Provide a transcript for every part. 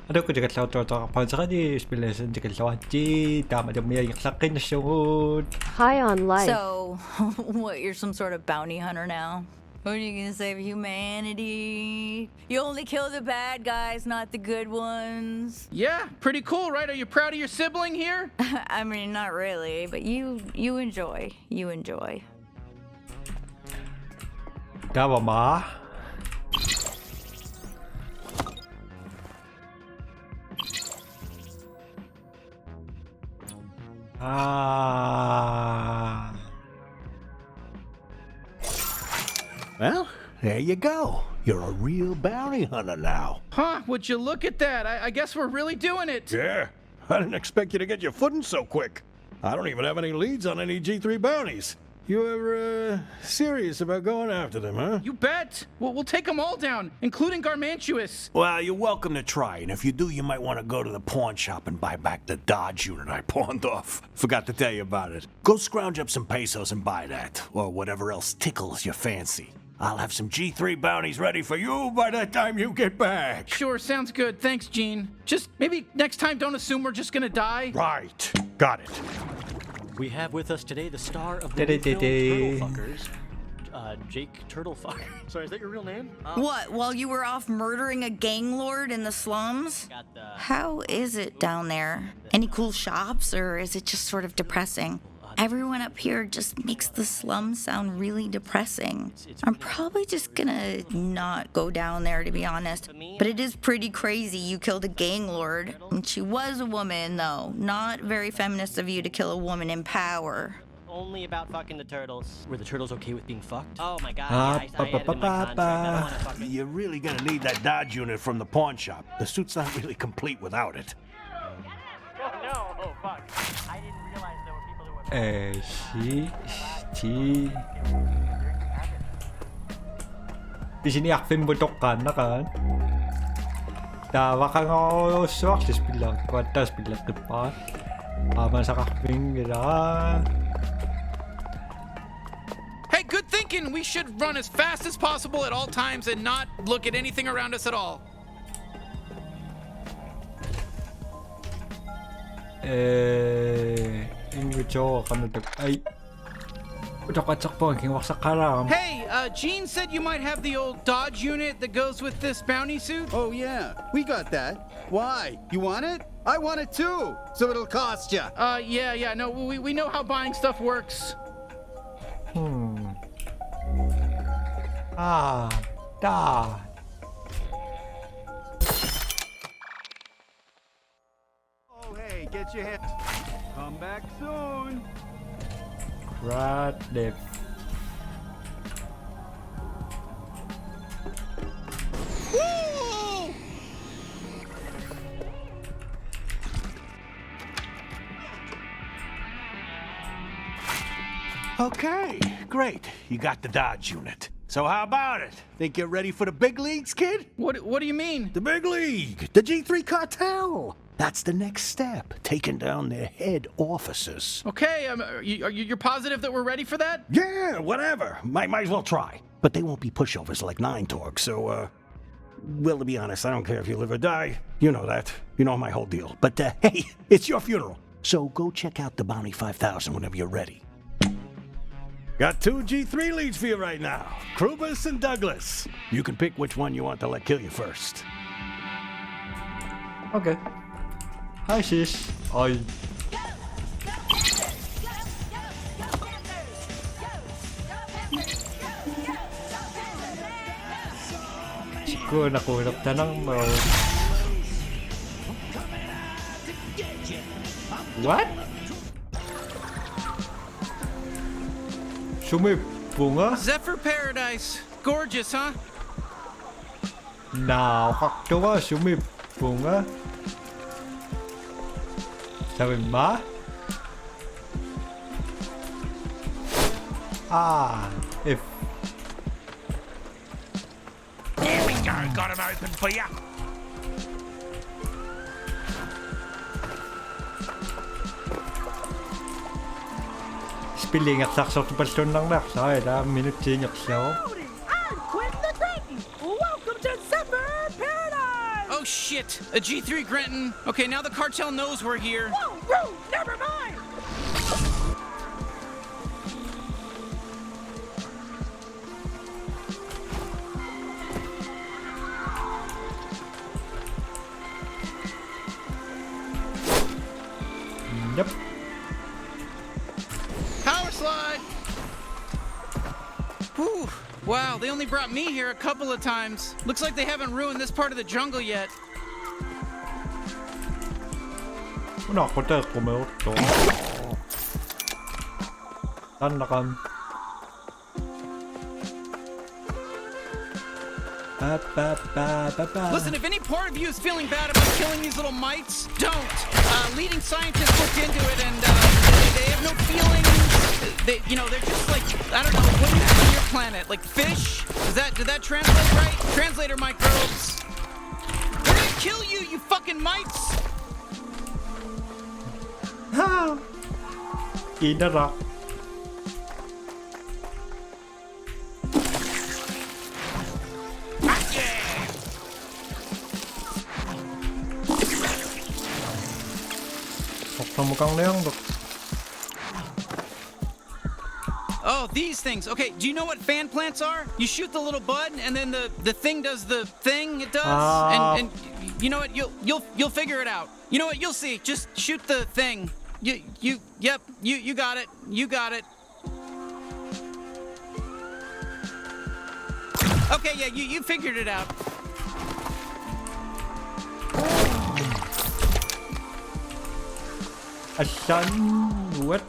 Aduh, kujikatlautuata kapansakani, spilesan jikatlawati, tama damiyayaksakin na siyod. High on life. So, what, you're some sort of bounty hunter now? What are you gonna save humanity? You only kill the bad guys, not the good ones. Yeah, pretty cool, right? Are you proud of your sibling here? I mean, not really, but you enjoy. You enjoy. Tama ma. Ah. Well, there you go. You're a real bounty hunter now. Huh, would you look at that? I guess we're really doing it. Yeah, I didn't expect you to get your footing so quick. I don't even have any leads on any G3 bounties. You were, serious about going after them, huh? You bet. We'll take them all down, including Garmantuous. Well, you're welcome to try, and if you do, you might want to go to the pawn shop and buy back the Dodge unit I pawned off. Forgot to tell you about it. Go scrounge up some pesos and buy that, or whatever else tickles your fancy. I'll have some G3 bounties ready for you by the time you get back. Sure, sounds good. Thanks, Gene. Just maybe next time don't assume we're just gonna die. Right. Got it. We have with us today the star of the new film Turtlefuckers, Jake Turtlefucker. Sorry, is that your real name? What, while you were off murdering a gang lord in the slums? How is it down there? Any cool shops, or is it just sort of depressing? Everyone up here just makes the slums sound really depressing. I'm probably just gonna not go down there, to be honest. But it is pretty crazy you killed a gang lord. And she was a woman, though. Not very feminist of you to kill a woman in power. Only about fucking the turtles. Were the turtles okay with being fucked? Oh my god, Ah, yeah, I added in my contract. I don't wanna fuck it. You're really gonna need that Dodge unit from the pawn shop. The suit's not really complete without it. Oh no, oh fuck. I didn't realize there were people who were... Di sini akfin butok kan na kan. Tawa ka nga swak sa spilat. Kwata spilat depan. Aman sa kakping gila. Hey, good thinking. We should run as fast as possible at all times and not look at anything around us at all. Ingo kami dek. Ay. Utak-atsak po ang kingwak sa karam. Hey, Gene said you might have the old Dodge unit that goes with this bounty suit. Oh, yeah, we got that. Why? You want it? I want it too, so it'll cost you. Yeah, no, we know how buying stuff works. Ah, da. Oh, hey, get your head. Come back soon. Rat dep. Woo! Okay, great. You got the Dodge unit. So how about it? Think you're ready for the big leagues, kid? What do you mean? The big league! The G3 cartel! That's the next step, taking down their head officers. Okay, you're positive that we're ready for that? Yeah, whatever. Might as well try. But they won't be pushovers like Nine Torg, so, well, to be honest, I don't care if you live or die. You know that. You know my whole deal. But, hey, it's your funeral. So go check out the Bounty 5000 whenever you're ready. Got two G3 leads for you right now. Krubus and Douglas. You can pick which one you want to let kill you first. Okay. Hi sis. Ay. Siguro nakuhulap na ng What? Sumibunga? Zephyr Paradise. Gorgeous, huh? Nakakatawa, sumibunga. Sabi ba? If... Here we go, got him open for you. Spilling at saksak person lang na. Sorry, minute change ako. I'm Quentin the Titan. Welcome to Zephyr Paradise. Oh shit! a G3 Grenton. Okay, now the cartel knows we're here. Whoa, never mind. Yep. Power slide. Whew. Wow, they only brought me here a couple of times. Looks like they haven't ruined this part of the jungle yet. มันออกโคเตอร์กูไม่รู้ตัวดันละกันListen, if any part of you is feeling bad about killing these little mites, don't. Leading scientists looked into it, and they have no feelings. They, they're just like, I don't know, what do you have on your planet? Like fish? Did that translate right? Translator microbes. We're gonna kill you, you fucking mites! อีน่ารักOh, these things. Okay, do you know what fan plants are? You shoot the little bud, and then the thing does the thing it does, and you know what? You'll figure it out. You know what? You'll see. Just shoot the thing. Yep. You got it. You got it. Okay, yeah, you figured it out. what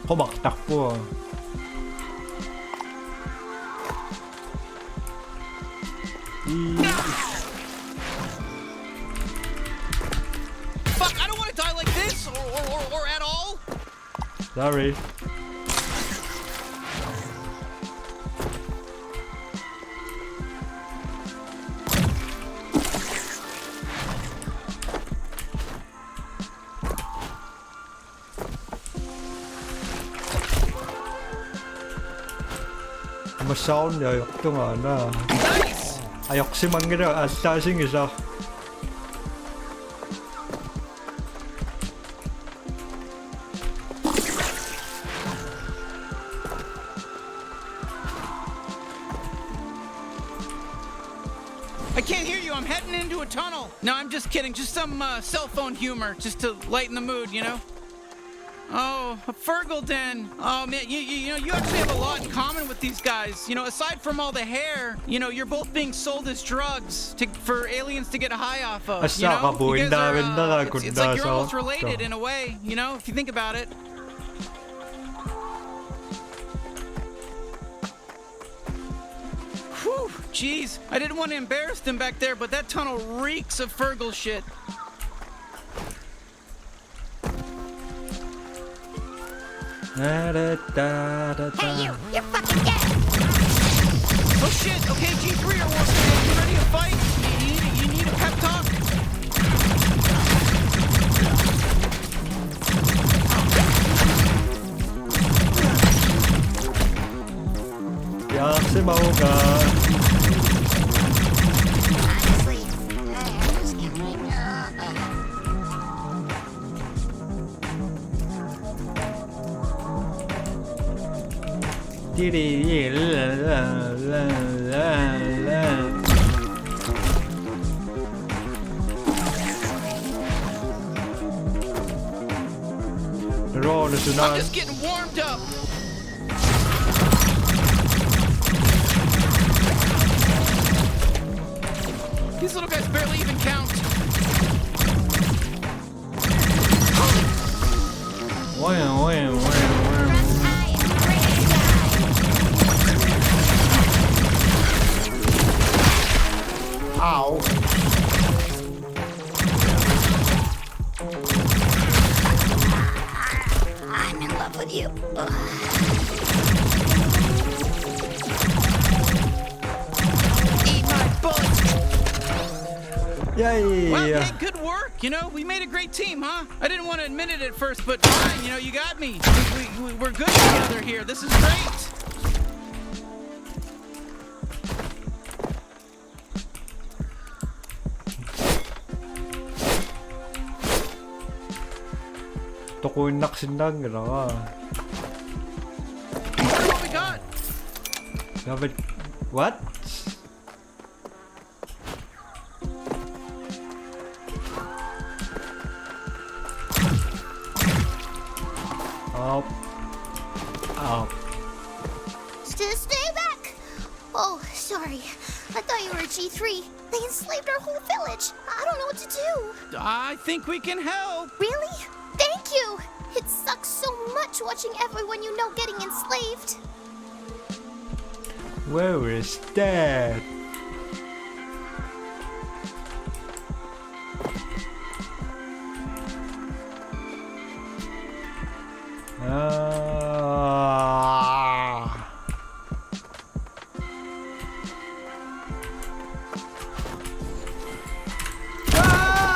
เขาบอกดักพวก Fuck, I don't want to die like this or at all. sorry Sound rồi chung ở đó ai học xem bằng cái đó à sao xin người sao I can't hear you. I'm heading into a tunnel. No, I'm just kidding. Just some cell phone humor, just to lighten the mood, you know. Oh, a Fergal den. Oh man, you actually have a lot in common with these guys. You know, aside from all the hair, you're both being sold as drugs for aliens to get high off of. You know, you guys are, it's like you're almost related in a way. You know, if you think about it. Whew, jeez, I didn't want to embarrass them back there, but that tunnel reeks of Fergal shit. Hey, you fucking dead! Oh shit, okay, G3 or what's you ready to fight? You need a pep talk? Honestly, just give me I'm just getting warmed up. These little guys barely even count. Ow. I'm in love with you. Eat my butt. Yay! Well, hey, good work. You know, we made a great team, huh? I didn't want to admit it at first, but fine. You know, you got me. We're good together here. This is great. Ito ko yung naksindag na ka. What we got? Dapat... What? Up. Up. Stay back! Oh, sorry. I thought you were a G3. They enslaved our whole village. I don't know what to do. I think we can help. Really? Thank you! It sucks so much watching everyone you know getting enslaved. Where is that?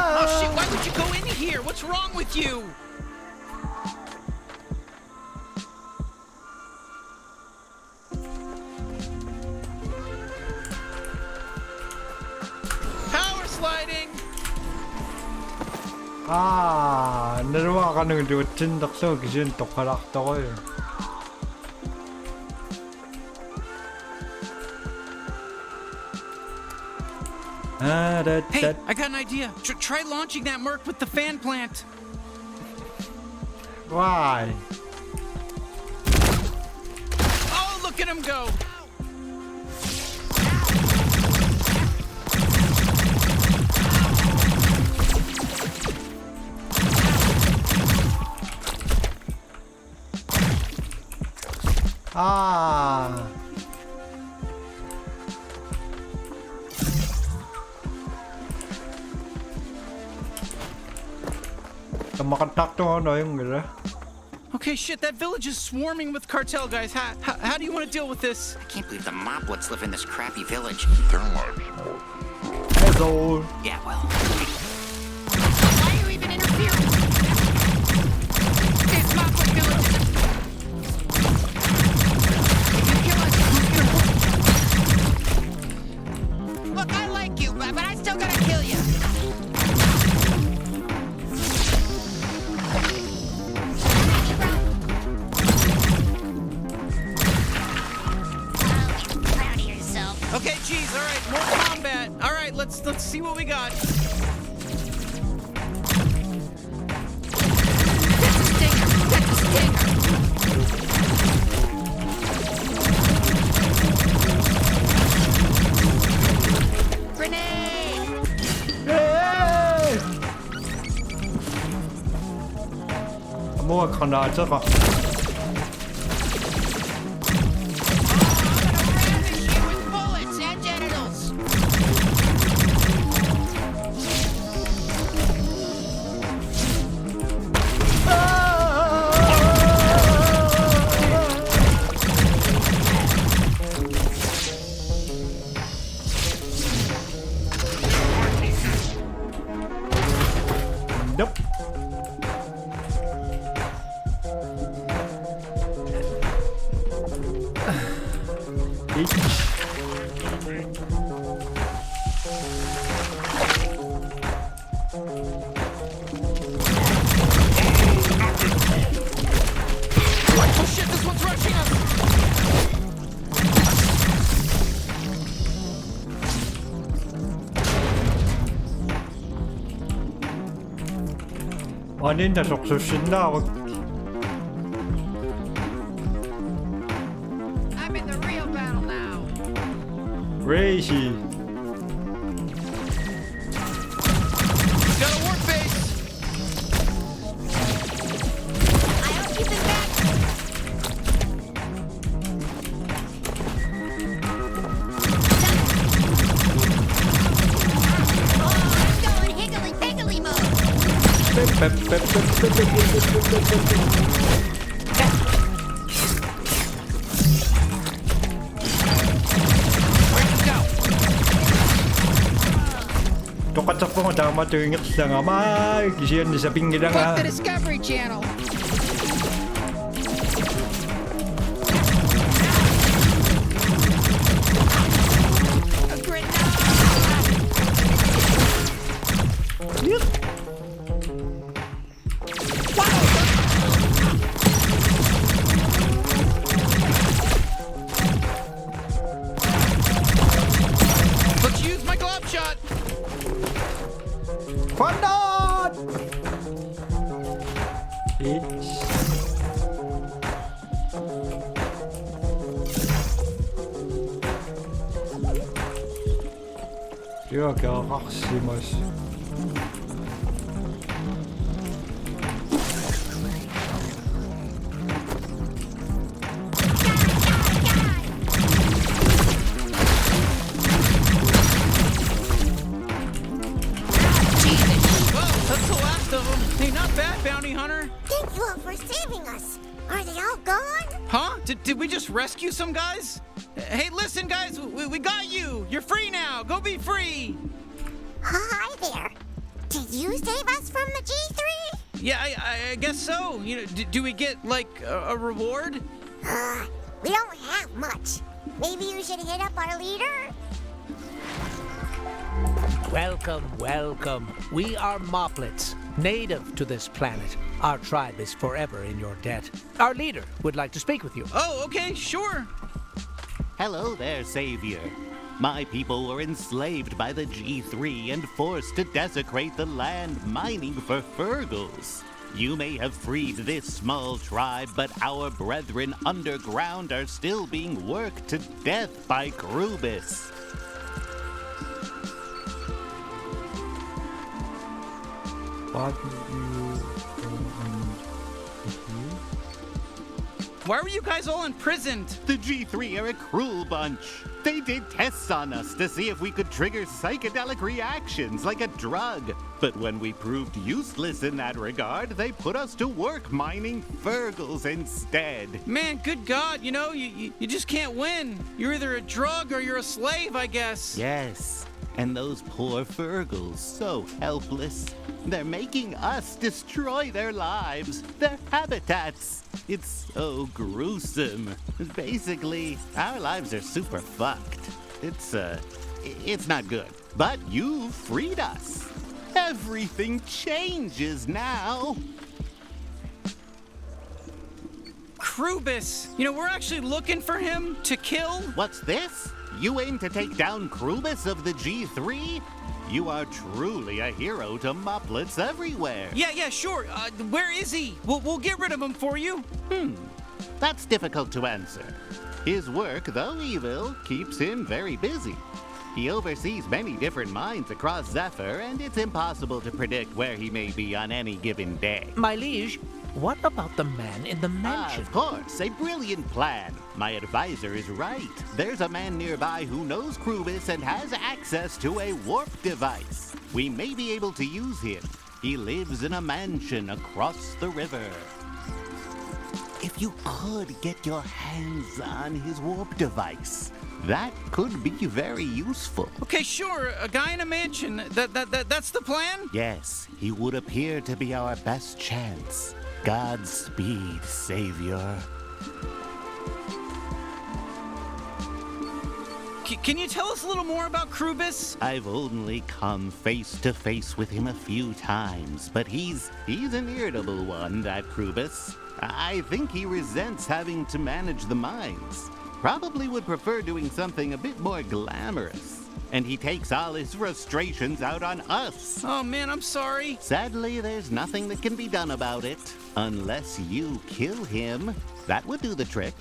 Oh shit, why would you go in here? What's wrong with you? Power sliding! 내려와가는 게 어쩐 덕서 기준 똑하락덕을. Hey, I got an idea. Try launching that Merc with the fan plant. Why? Oh, look at him go. Okay, shit, that village is swarming with cartel guys. How do you want to deal with this? I can't believe the moblets live in this crappy village. Hello. Yeah, well. Why are you even interfering? This moblet village is... Look, I like you, but I still gotta kill you. Proud of yourself. Okay, geez, all right, more combat. All right, let's see what we got. 뭐가 강나저가. With bullets and genitals. Nope. Oh shit, this one's rushing us. 아니 녀석 수신나. I'm in the real battle now. 레이시. Got a warp base. I'll keep it back. Oh, I'm going higgly-piggly mode. Where'd you go? 똑같아 po tama tuwing sa nga mai kisiyan sa pinggir Fuck nga. the Discovery Channel. A grenade. Let's use my glob shot. Pandot! It's Joo, kello 2 mas. Well, that's the last of them. Hey, not bad, bounty hunter. Thank you all for saving us. Are they all gone? Huh? Did we just rescue some guys? Hey, listen, guys, we got you. You're free now. Go be free. Hi there. Did you save us from the G3? Yeah, I guess so. You know, do we get like a reward? We don't have much. Maybe you should hit up our leader? Welcome, welcome. We are Moplets, native to this planet. Our tribe is forever in your debt. Our leader would like to speak with you. Oh, okay, sure. Hello there, Savior. My people were enslaved by the G3 and forced to desecrate the land mining for Fergals. You may have freed this small tribe, but our brethren underground are still being worked to death by Krubis. What you Why were you guys all imprisoned? The G3 are a cruel bunch. They did tests on us to see if we could trigger psychedelic reactions like a drug. But when we proved useless in that regard, they put us to work mining Fergals instead. Man, good God, you know, you just can't win. You're either a drug or you're a slave, I guess. Yes, and those poor Fergals, so helpless. They're making us destroy their lives, their habitats. It's so gruesome. Basically, our lives are super fucked. It's not good. But you freed us. Everything changes now. Krubis. You know, we're actually looking for him to kill. What's this? You aim to take down Krubis of the G3? You are truly a hero to Moplets everywhere. Yeah, sure. Where is he? We'll get rid of him for you. That's difficult to answer. His work, though evil, keeps him very busy. He oversees many different mines across Zephyr, and it's impossible to predict where he may be on any given day. My liege, what about the man in the mansion? Of course, a brilliant plan. My advisor is right. There's a man nearby who knows Krubis and has access to a warp device. We may be able to use him. He lives in a mansion across the river. If you could get your hands on his warp device, that could be very useful. Okay, sure. A guy in a mansion. That's the plan? Yes, he would appear to be our best chance. Godspeed, Savior. Can you tell us a little more about Krubis? I've only come face to face with him a few times, but he's an irritable one, that Krubis. I think he resents having to manage the mines. Probably would prefer doing something a bit more glamorous. And he takes all his frustrations out on us. Oh man, I'm sorry. Sadly, there's nothing that can be done about it. Unless you kill him. That would do the trick.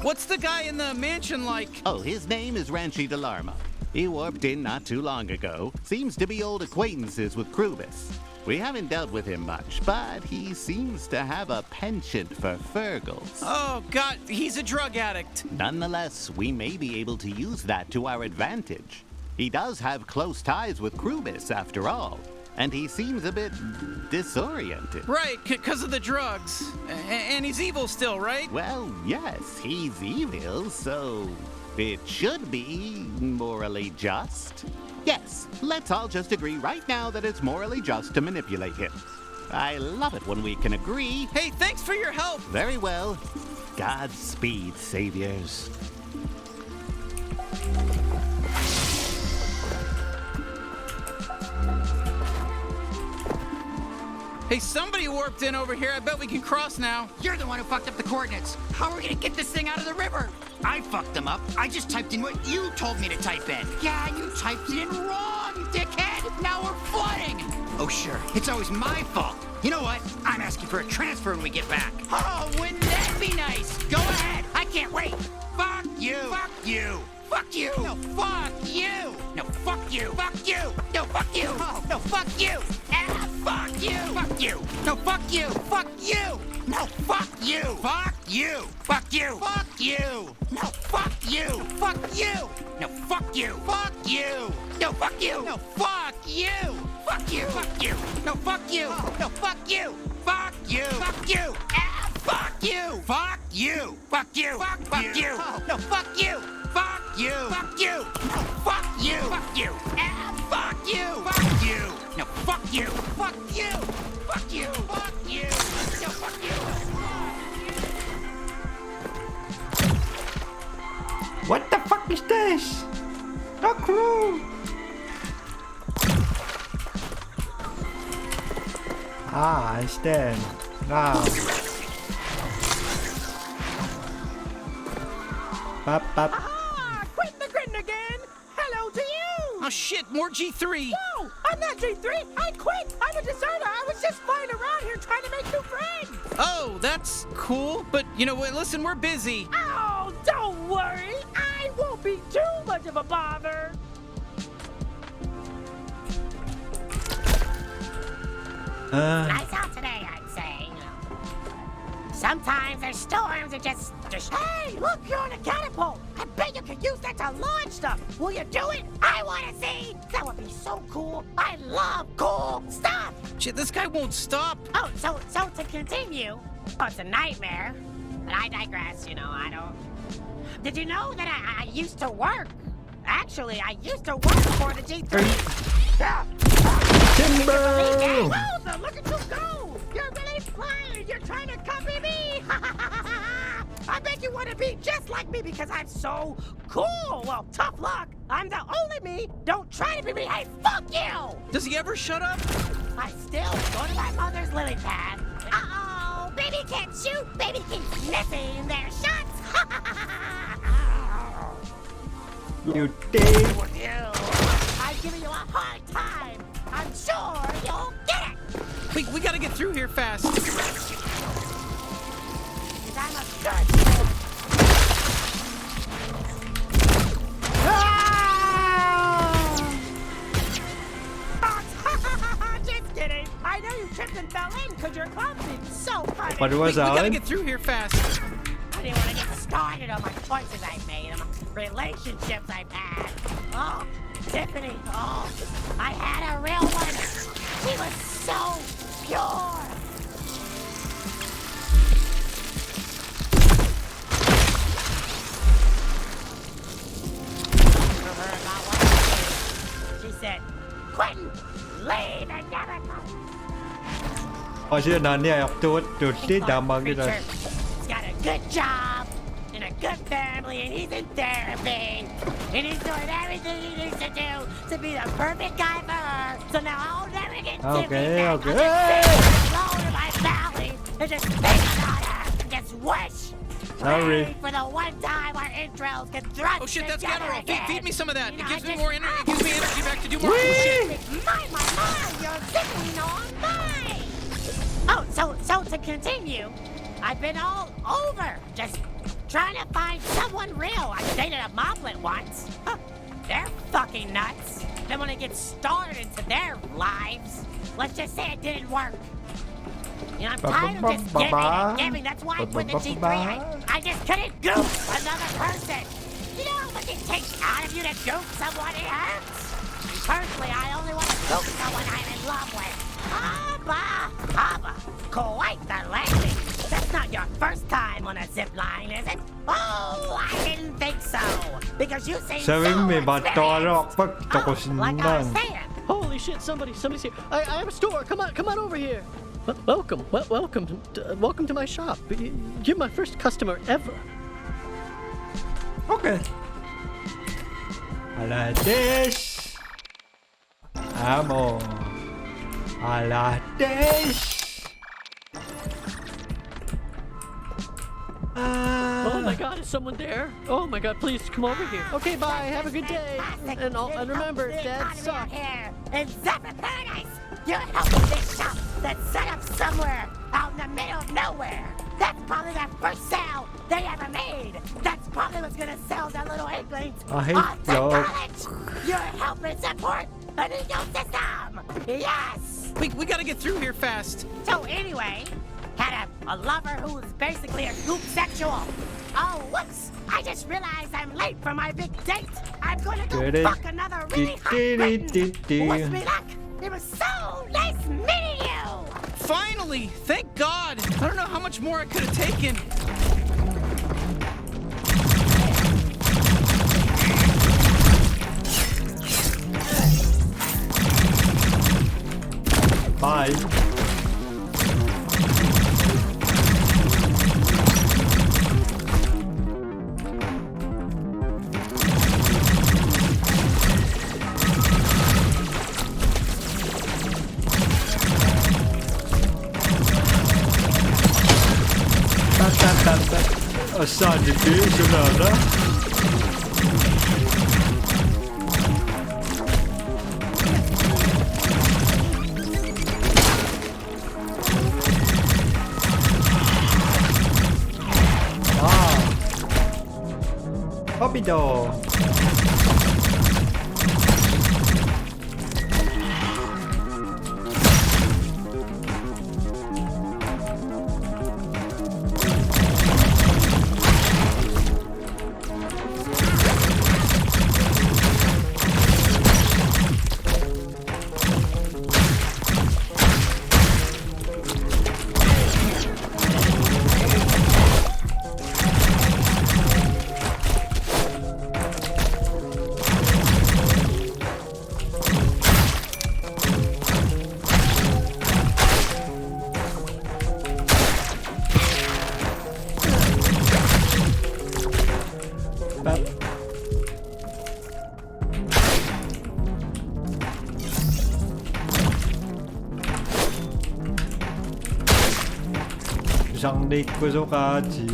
What's the guy in the mansion like? Oh, his name is Ranchi Delarma. He warped in not too long ago. Seems to be old acquaintances with Krubis. We haven't dealt with him much, but he seems to have a penchant for Fergals. Oh god, he's a drug addict. Nonetheless, we may be able to use that to our advantage. He does have close ties with Krubis, after all. And he seems a bit disoriented. Right, because of the drugs. And he's evil still, right? Well, yes, he's evil, so it should be morally just. Yes, let's all just agree right now that it's morally just to manipulate him. I love it when we can agree. Hey, thanks for your help. Very well. Godspeed, saviors. Hey, somebody warped in over here. I bet we can cross now. You're the one who fucked up the coordinates. How are we gonna get this thing out of the river? I fucked them up. I just typed in what you told me to type in. Yeah, you typed it in wrong, you dickhead. Now we're flooding. Oh, sure. It's always my fault. You know what? I'm asking for a transfer when we get back. Oh, wouldn't that be nice? Go ahead. I can't wait. Fuck you. Fuck you. Fuck you. No, fuck you. No, fuck you. Fuck you. No, fuck you. Oh, no, fuck you. Ah, fuck you. Fuck you. No, fuck you. Fuck you. No, fuck you. Fuck you. Fuck you. Fuck you. No, fuck you. Fuck you. No, fuck you. Fuck you. No, fuck you. No, fuck you. Fuck you. Fuck you. No, fuck you. No, fuck you. Fuck you. Fuck you. Ah, fuck you. Fuck you. Fuck you. Fuck you. No, fuck you. Fuck you. Fuck you. No, fuck you. Fuck you. Ah, fuck you. Fuck you. No, fuck you. Fuck you. Fuck you. Fuck you. No, fuck you. What the fuck is this? No clue. Ah, I understand. Now. Bap, bap. Quentin the Grin again. Hello to you. Oh, shit, more G3. No, I'm not G3. I quit. I'm a deserter. I was just flying around here trying to make new friends. Oh, that's cool. But, you know what? Listen, we're busy. Oh, don't worry. I won't be too much of a bother. Nice out today, I'd say. Sometimes there's storms that just... Hey, look, you're on a catapult. I bet you could use that to launch stuff. Will you do it? I want to see. That would be so cool. I love cool stuff. Shit, this guy won't stop. Oh, so to continue. Oh, it's a nightmare. But I digress, you know, I don't... Did you know that I used to work? Actually, I used to work for the G3. Timber! Wowza, look at you go! You're really flying! You're trying to copy me! I bet you want to be just like me because I'm so cool! Well, tough luck! I'm the only me! Don't try to be me! Hey, fuck you! Does he ever shut up? I still go to my mother's lily pad. Uh-oh! Baby can't shoot! Baby keeps missing their shots! You dig? I'm giving you a hard time! I'm sure you'll get it! We gotta get through here fast. Because I'm a good sport. Just kidding! I know you tripped and fell in because you're clumsy. So funny! What was We gotta Alan? get through here fast. I didn't want to get started on my choices I've made and my relationships I've had. Oh, Tiffany, oh, I had a real one. She was so pure. She said, Quentin, leave and never come. เพราะชื่อนั้นเนี่ยจุดที่ดำมากี่ตัว He's got a good job and a good family and he's in therapy and he's doing everything he needs to do to be the perfect guy for her. So now I'll never get Tiffany back. I'll just sit alone in my valley and just think about her and just wish. Sorry. Pray for the one time our entrails can thrust Oh shit, that's together Adderall. again. Feed me some of that. You It know, gives I me just- more energy. It gives me energy back to do more cool shit. My, you're zipping on mine. Oh, so to continue, I've been all over, just trying to find someone real. I dated a moplet once. Huh, they're fucking nuts. Then when it gets started into their lives, let's just say it didn't work. You know, I'm tired of just giving and giving. That's why I quit the G3. I just couldn't goof another person. You know how much it takes out of you to goof someone it hurts? Personally, I only want to goof someone I'm in love with. Abba, quite the landing. That's not your first time climb on a zip line, is it? Oh, I didn't think so. Because you seem Sabi so may bato experienced. pag tapos Like I was nan. saying. Holy shit! Somebody's here. I have a store. Come on over here. Welcome to my shop. You're my first customer ever. Okay. Alades. Ammo. Alades. Oh my God! Is someone there? Oh my God! Please come over here. Okay, bye. Have a good day. And remember, Dad sucks. Here in Zappa Paradise, you're helping this shop that's set up somewhere out in the middle of nowhere. That's probably their first sale they ever made. That's probably what's gonna sell their little inklings I hate off to y'all. college. You're helping support an ecosystem. Yes. We gotta get through here fast. So anyway, had a lover who's basically a goop sexual. Oh, whoops! I just realized I'm late for my big date. I'm gonna go fuck another really hot Briton. Wish me luck. It was so nice meeting you. Finally! Thank God! I don't know how much more I could have taken. Bye. Sadece şunlarla. Rapido. Isang date ko so kachi.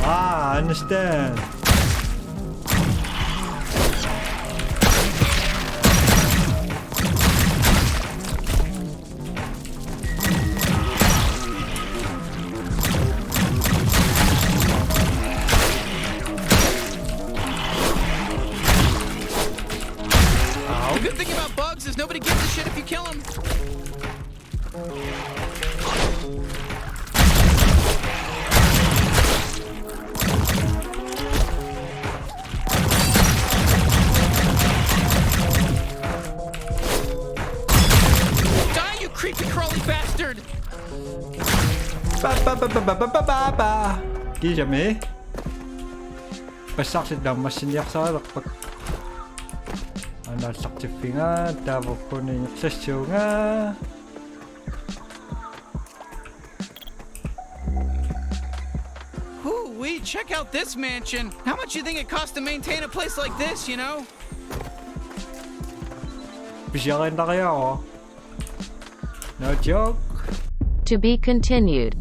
I understand. The good thing about bugs is nobody gives a shit if you kill them. Die, you creepy crawly bastard! Ki jamais. Pasaksit lang masinyak sa lakpak. Ano sakti nga, tawag ko na yung sesyo nga. Ooh-wee, check out this mansion. How much you think it costs to maintain a place like this, you know? Pisyakin na kaya ako. No joke. To be continued.